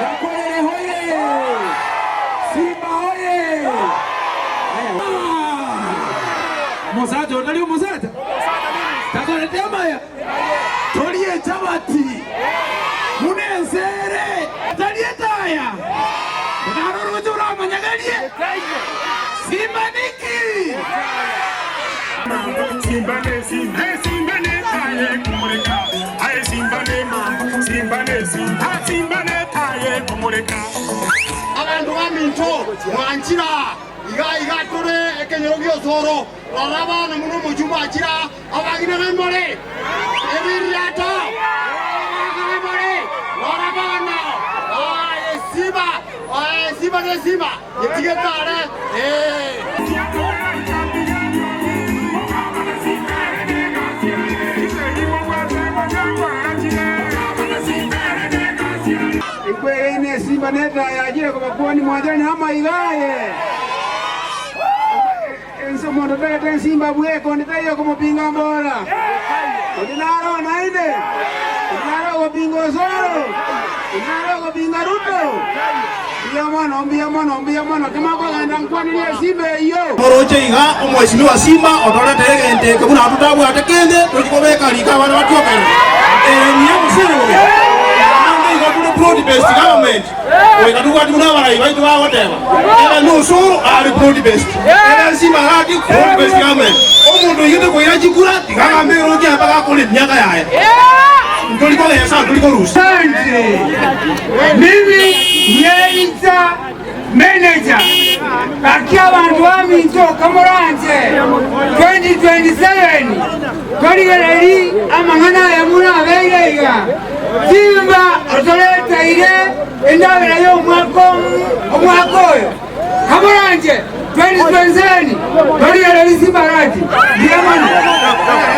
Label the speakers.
Speaker 1: Yakolele hoye! Simba hoye! Mozato, nalio Mozato? Takoletea maya? Tolie chabati! Munezere! Talie taya! Narurujura manyagalie! Simba niki! Simba ne taye kumuleka. Aye Simba ne mambo, Simba ne taye kumuleka. Abantu baminto mwanjira iga tore ekenyorogi Osoro raraba na muno mujuma akira abagina bemore ebiriato abagina raraba na Simba ne Simba yetigetare Ikwe Simba neta yajire kwa pwani mwajani ama igaye enso mondo tete Simba bweko nditayo como pinga mbora odinaro naide odinaro ko pingo Osoro odinaro ko pinga Ruto mbia mono kama kwa ganda nkwani ni Simba iyo moroche iga omweshimiwa Simba odora tegente kuna tutabu atekende tukobeka lika bana batoka niye musiri broad-based government. We can do what we know, right? Whatever. And no so are broad-based. And Simba Arati broad-based government. Omo do yite ko yaji kura, tiganga mbero ki apaka kule miaka yae. Ndoli ko yesa, ndoli ko rusa. Mimi yeita manager. Akia bantu baminto kamoranje 2027. Kodi galeri amangana ya muna abeiga. Simba otoleta ile endabira yo omwako oyo kamoranje 2027